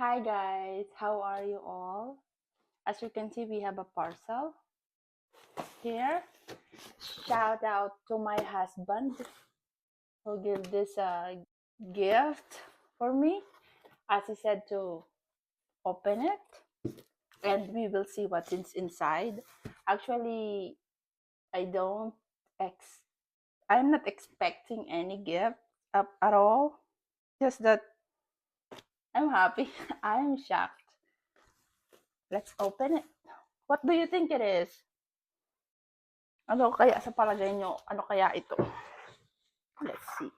Hi guys, how are you all? As you can see, we have a parcel here. Shout out to my husband who gave this gift for me. As he said to open it, and we will see what's inside. Actually, I don't ex. I'm not expecting any gift at all. Just that I'm happy. I'm shocked. Let's open it. What do you think it is? Ano kaya sa palagay nyo? Ano kaya ito? Let's see.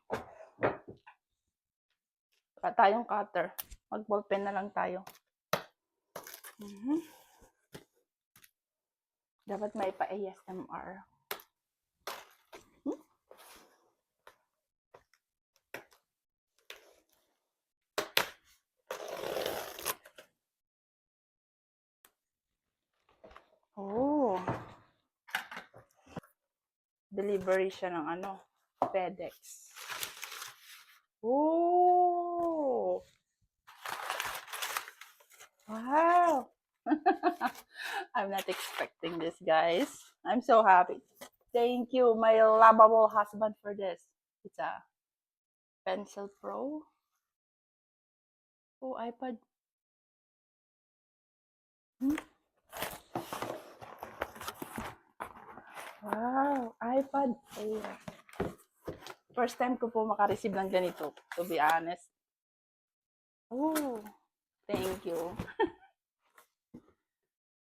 Wala tayong cutter. Mag-ballpen na lang tayo. Dapat may pa-ASMR. Oh. Delivery siya ng FedEx. Oh. Wow. I'm not expecting this, guys. I'm so happy. Thank you, my lovable husband, for this. It's a Pencil Pro. Oh, iPad. Wow, iPad Air. First time ko po makareceive ng ganito, to be honest. Oh, thank you.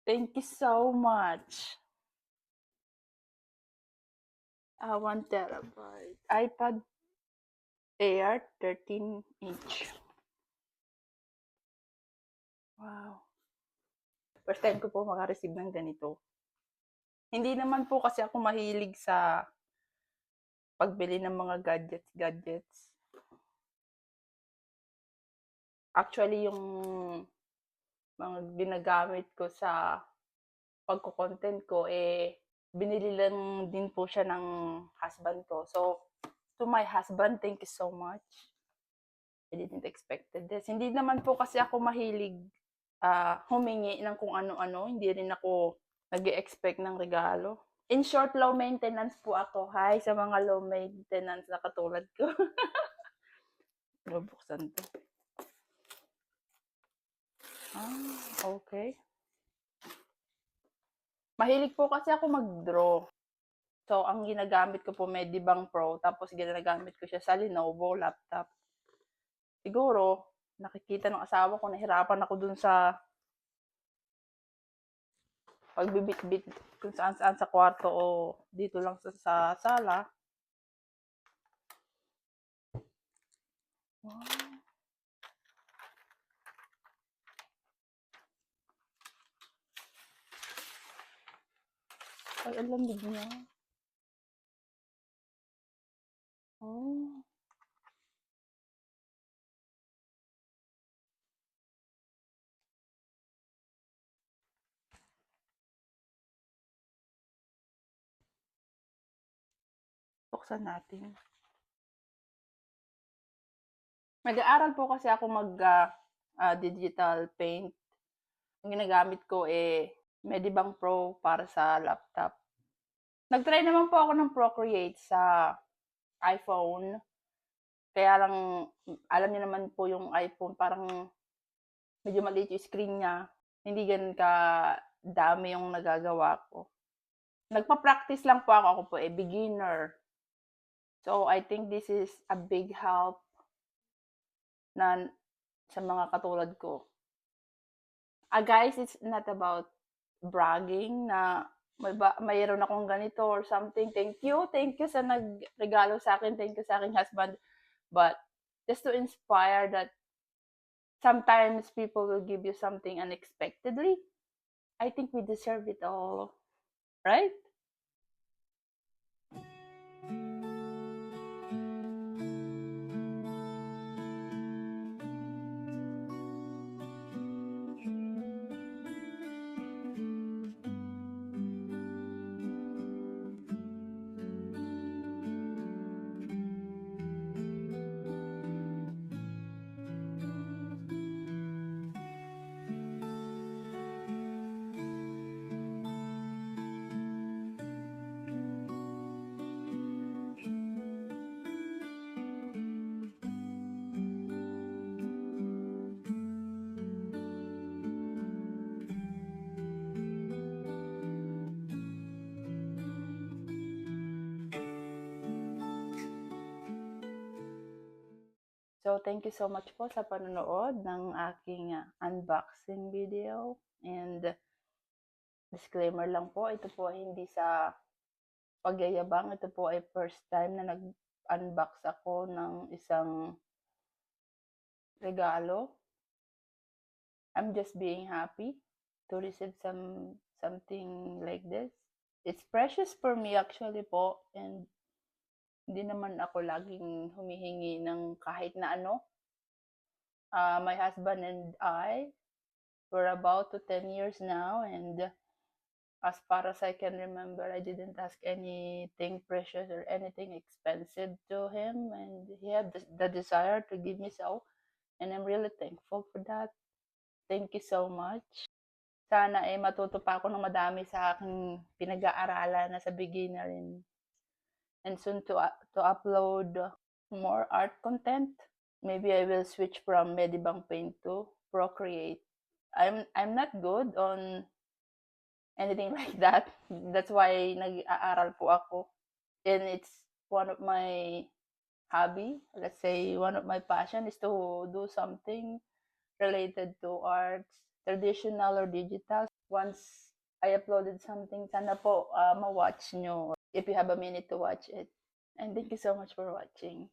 Thank you so much. 1 terabyte. iPad Air 13-inch. Wow. First time ko po makareceive ng ganito. Hindi naman po kasi ako mahilig sa pagbili ng mga gadgets. Actually, yung mga ginagamit ko sa pagko-content ko, binili lang din po siya ng husband ko. So, to my husband, thank you so much. I didn't expect this. Hindi naman po kasi ako mahilig humingi ng kung ano-ano. Hindi rin ako nag-expect ng regalo. In short, low maintenance po ako. Hi sa mga low maintenance na katulad ko. Bubuksan to. Okay. Mahilig po kasi ako mag-draw. So, ang ginagamit ko po Medibang Pro, tapos ginagamit ko siya sa Lenovo laptop. Siguro, nakikita ng asawa ko, nahirapan ako dun sa pagbibit-bit kung saan-saan sa kwarto o dito lang sa sala. Wow. Ay, ang lamig niya. Oh. Buksan natin. Nag-aaral po kasi ako digital paint. Ang ginagamit ko Medibang Pro para sa laptop. Nag-try naman po ako ng Procreate sa iPhone. Kaya lang, alam niyo naman po yung iPhone, parang medyo maliit yung screen niya. Hindi ganun ka dami yung nagagawa ko. Nagpa-practice lang po ako. Ako po beginner. So, I think this is a big help na sa mga katulad ko. Guys, it's not about bragging na mayroon akong ganito or something. Thank you sa nagregalo sa akin. Thank you sa aking husband. But just to inspire that sometimes people will give you something unexpectedly. I think we deserve it all, right? So, thank you so much po sa panonood ng aking unboxing video. And disclaimer lang po, ito po ay hindi sa pagyayabang. Ito po ay first time na nag-unbox ako ng isang regalo. I'm just being happy to receive something like this. It's precious for me actually po, and hindi naman ako laging humihingi ng kahit na ano. My husband and I, we're about to 10 years now, and as far as I can remember, I didn't ask anything precious or anything expensive to him, and he had the desire to give me so, and I'm really thankful for that. Thank you so much. Sana ay matuto pa ako ng madami sa aking pinag-aaralan na sa beginner, and soon to upload more art content. Maybe I will switch from Medibang Paint to Procreate. I'm not good on anything like that. That's why nag-aaral po ako. And it's one of my hobby. Let's say one of my passion is to do something related to arts, traditional or digital. Once I uploaded something, sana po ma-watch nyo if you have a minute to watch it. And thank you so much for watching.